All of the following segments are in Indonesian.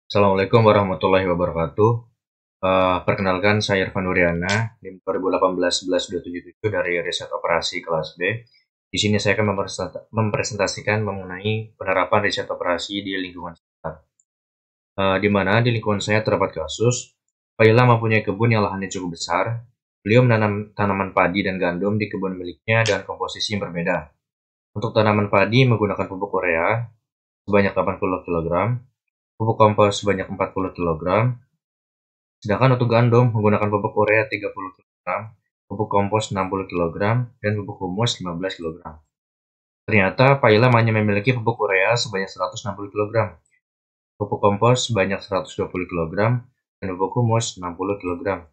Assalamualaikum warahmatullahi wabarakatuh. Perkenalkan saya Irfan Nuriana, NIM 2018-11-277 dari Riset Operasi kelas B. Di sini saya akan mempresentasikan mengenai penerapan riset operasi di lingkungan sekitar. Di mana di lingkungan saya terdapat kasus, Pak Ilham mempunyai kebun yang lahannya cukup besar. Beliau menanam tanaman padi dan gandum di kebun miliknya dengan komposisi yang berbeda. Untuk tanaman padi menggunakan pupuk urea sebanyak 80 kg, pupuk kompos sebanyak 40 kg, sedangkan untuk gandum menggunakan pupuk urea 30 kg, pupuk kompos 60 kg, dan pupuk humus 15 kg. Ternyata Pak Ilham hanya memiliki pupuk urea sebanyak 160 kg, pupuk kompos sebanyak 120 kg, dan pupuk humus 60 kg.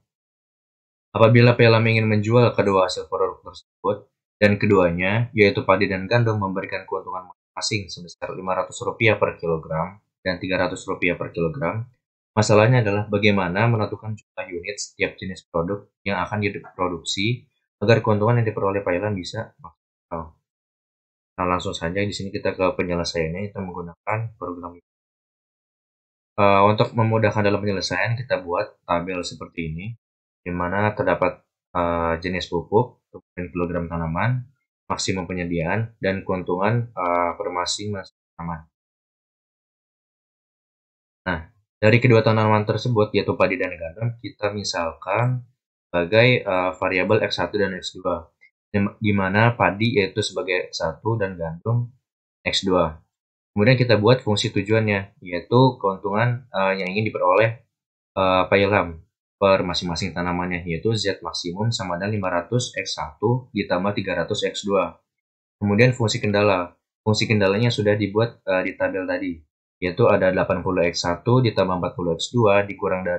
Apabila Pak Ilham ingin menjual kedua hasil produk tersebut, dan keduanya, yaitu padi dan gandum, memberikan keuntungan masing-masing sebesar Rp500 per kilogram dan Rp300 per kilogram, masalahnya adalah bagaimana menentukan jumlah unit setiap jenis produk yang akan diproduksi agar keuntungan yang diperoleh Pak Ilham bisa maksimal. Nah, langsung saja di sini kita ke penyelesaiannya, kita menggunakan program. Untuk memudahkan dalam penyelesaian, kita buat tabel seperti ini, di mana terdapat jenis pupuk, kemudian kilogram tanaman, maksimum penyediaan, dan keuntungan per masing-masing tanaman. Nah, dari kedua tanaman tersebut, yaitu padi dan gandum, kita misalkan sebagai variabel X1 dan X2, di mana padi yaitu sebagai X1 dan gandum X2. Kemudian kita buat fungsi tujuannya, yaitu keuntungan yang ingin diperoleh Pak Ilham per masing-masing tanamannya, yaitu Z maksimum sama dengan 500 X1 ditambah 300 X2. Kemudian fungsi kendala. Fungsi kendalanya sudah dibuat di tabel tadi, yaitu ada 80 X1 ditambah 40 X2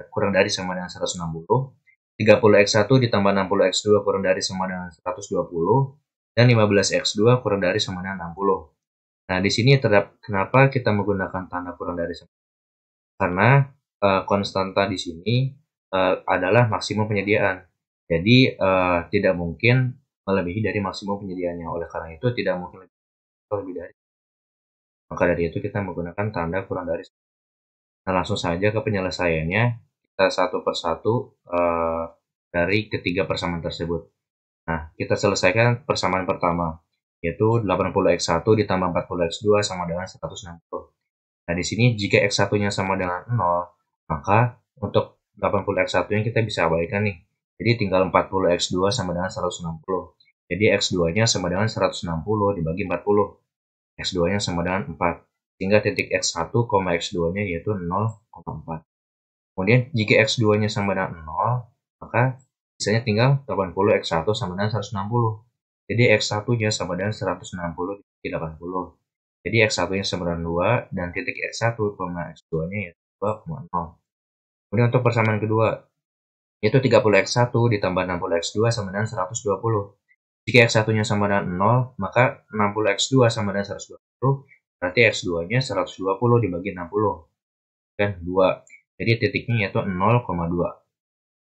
kurang dari sama dengan 160, 30 X1 ditambah 60 X2 kurang dari sama dengan 120, dan 15 X2 kurang dari sama dengan 60. Nah, di sini kenapa kita menggunakan tanda kurang dari sama? Karena konstanta di sini adalah maksimum penyediaan. Jadi tidak mungkin melebihi dari maksimum penyediaannya. Oleh karena itu tidak mungkin lebih dari. Maka dari itu kita menggunakan tanda kurang dari. Nah, langsung saja ke penyelesaiannya. Kita satu persatu dari ketiga persamaan tersebut. Nah, kita selesaikan persamaan pertama, yaitu 80x1 ditambah 40x2 sama dengan 160. Nah, di sini jika X1-nya sama dengan 0, maka untuk 80X1-nya kita bisa abaikan nih. Jadi tinggal 40X2 sama dengan 160. Jadi X2-nya sama dengan 160 dibagi 40. X2-nya sama dengan 4. Sehingga titik X1, X2-nya yaitu 0,4. Kemudian jika X2-nya sama dengan 0, maka sisanya tinggal 80X1 sama dengan 160. Jadi X1-nya sama dengan 160 dibagi 80. Jadi X1-nya sama dengan 2 dan titik X1, X2-nya yaitu 2,0. Kemudian untuk persamaan kedua, yaitu 30X1 ditambah 60X2 sama dengan 120. Jika X1-nya sama dengan 0, maka 60X2 sama dengan 120, berarti X2-nya 120 dibagi 60. Dan 2. Jadi titiknya yaitu 0,2.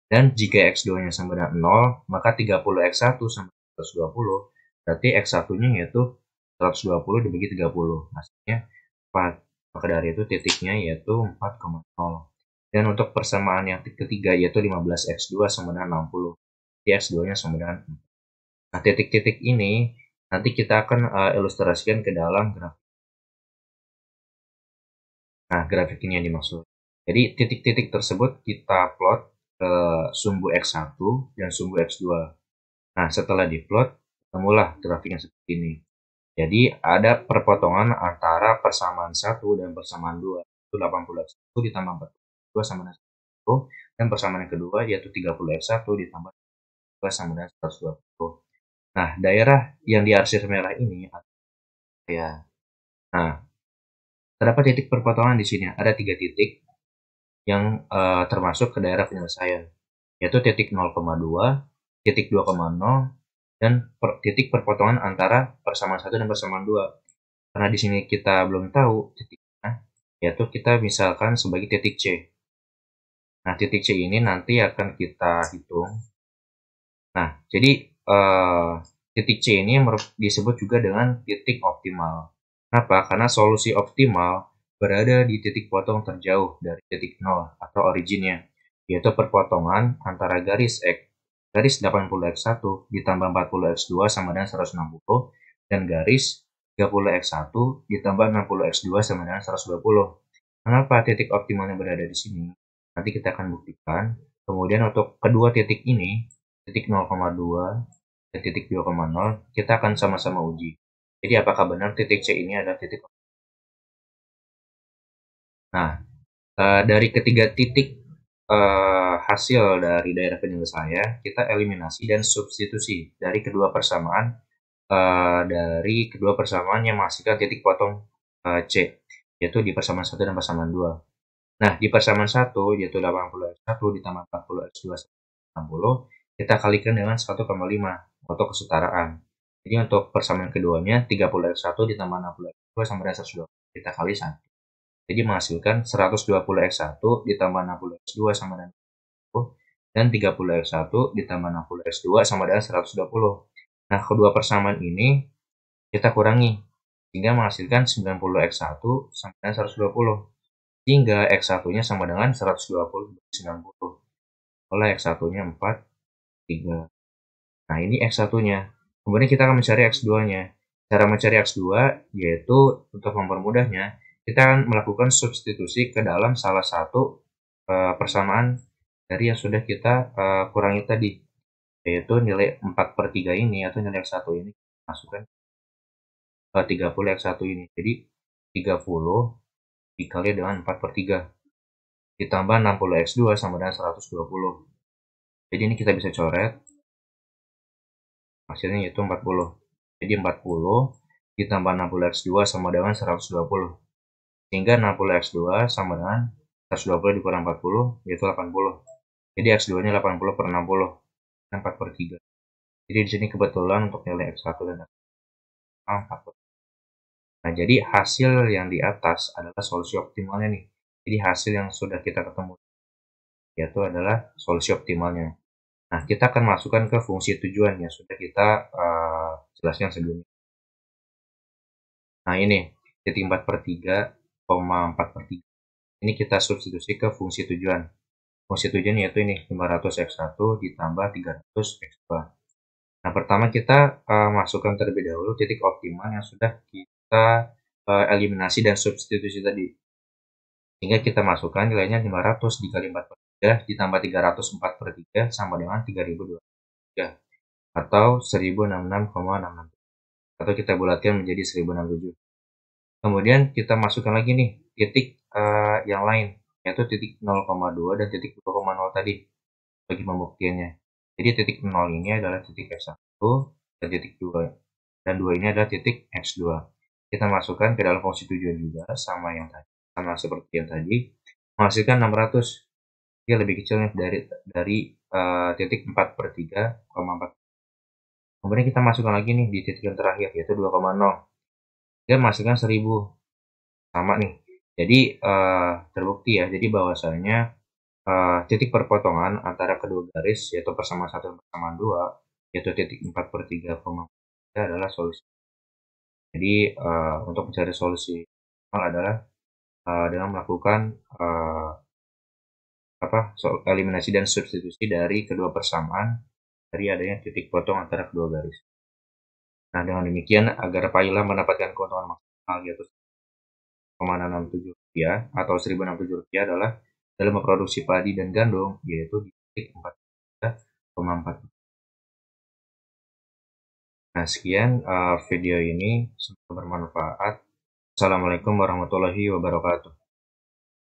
Dan jika X2-nya sama dengan 0, maka 30X1 sama 120, berarti X1-nya yaitu 120 dibagi 30, hasilnya 4. Maka dari itu titiknya yaitu 4,0. Dan untuk persamaan yang ketiga yaitu 15X2 sama dengan 60. Jadi X2-nya sama dengan 4. Nah, titik-titik ini nanti kita akan ilustrasikan ke dalam grafik. Nah, grafik ini yang dimaksud. Jadi titik-titik tersebut kita plot ke sumbu X1 dan sumbu X2. Nah, setelah diplot, temulah grafiknya seperti ini. Jadi ada perpotongan antara persamaan 1 dan persamaan 2, yaitu 80X1 ditambah 42 sama dengan 120, dan persamaan yang kedua yaitu 30X1 ditambah 2 sama dengan 120. Nah, daerah yang diarsir merah ini ya. Nah, terdapat titik perpotongan di sini. Ada 3 titik yang termasuk ke daerah penyelesaian, yaitu titik 0,2, titik 2,0, dan titik perpotongan antara persamaan 1 dan persamaan 2. Karena di sini kita belum tahu titiknya, yaitu kita misalkan sebagai titik C. Nah, titik C ini nanti akan kita hitung. Nah, jadi titik C ini disebut juga dengan titik optimal. Kenapa? Karena solusi optimal berada di titik potong terjauh dari titik 0 atau originnya, yaitu perpotongan antara garis 80x1 ditambah 40x2 sama dengan 160 dan garis 30x1 ditambah 60x2 sama dengan 120. Mengapa titik optimalnya berada di sini? Nanti kita akan buktikan. Kemudian untuk kedua titik ini, titik 0,2 dan titik 2,0, kita akan sama-sama uji. Jadi apakah benar titik C ini adalah titik optimal? Nah, dari ketiga titik hasil dari daerah penyelesaian, kita eliminasi dan substitusi dari kedua persamaan yang menghasilkan titik potong C, yaitu di persamaan 1 dan persamaan 2. Nah, di persamaan 1, yaitu 80x1 ditambah 40x2 60, kita kalikan dengan 1,5 untuk kesetaraan. Jadi untuk persamaan keduanya, 30x1 ditambah 60x2 sama dengan 120, kita kali 1. Jadi menghasilkan 120x1 ditambah 60x2 sama dengan 120, dan 30x1 ditambah 60x2 sama dengan 120. Nah, kedua persamaan ini kita kurangi, sehingga menghasilkan 90x1 sama dengan 120. Hingga X1-nya sama dengan 120 bagi 90. Oleh X1-nya 4, 3. Nah, ini X1-nya. Kemudian kita akan mencari X2-nya. Cara mencari X2 yaitu untuk mempermudahnya, kita akan melakukan substitusi ke dalam salah satu persamaan dari yang sudah kita kurangi tadi, yaitu nilai 4/3 ini atau nilai X1 ini masukkan ke 30 X1 ini. Jadi 30 dikali dengan 4/3 ditambah 60x2 sama dengan 120. Jadi ini kita bisa coret, hasilnya yaitu 40. Jadi 40 ditambah 60x2 sama dengan 120. Sehingga 60x2 sama dengan 120 dikurang 40, yaitu 80. Jadi x2-nya 80 per 60, 4/3. Jadi di sini kebetulan untuk nilai x1 dan x2 4/3. Nah, jadi hasil yang di atas adalah solusi optimalnya nih. Jadi hasil yang sudah kita ketemu, yaitu adalah solusi optimalnya. Nah, kita akan masukkan ke fungsi tujuan yang sudah kita jelaskan sebelumnya. Nah, ini titik 4/3, 4/3. Ini kita substitusi ke fungsi tujuan. Fungsi tujuan yaitu ini 500x1 ditambah 300x2. Nah, pertama kita masukkan terlebih dahulu titik optimal yang sudah kita eliminasi dan substitusi tadi. Sehingga kita masukkan nilainya 500 dikali 4/3 ditambah 304/3 sama dengan 3023 atau 1066,66, atau kita bulatkan menjadi 1067. Kemudian kita masukkan lagi nih titik yang lain, yaitu titik 0,2 dan titik 2,0 tadi bagi pembuktiannya. Jadi titik 0 ini adalah titik X1 dan titik 2, dan 2 ini adalah titik X2. Kita masukkan ke dalam fungsi tujuan juga sama seperti yang tadi, menghasilkan 600. Dia lebih kecilnya dari titik 4/3,4. Kemudian kita masukkan lagi nih di titik yang terakhir, yaitu 2,0. Dia menghasilkan 1000. Sama nih. Jadi terbukti ya, jadi bahwasanya titik perpotongan antara kedua garis, yaitu persamaan 1 dan persamaan 2, yaitu titik 4/3,4 adalah solusi. Jadi untuk mencari solusi adalah dengan melakukan eliminasi dan substitusi dari kedua persamaan dari adanya titik potong antara kedua garis. Nah, dengan demikian agar Paila mendapatkan keuntungan maksimal yaitu Rp1,67 atau Rp1.067 adalah dalam memproduksi padi dan gandum, yaitu di titik 4,4. Nah, sekian video ini, semoga bermanfaat. Assalamualaikum warahmatullahi wabarakatuh.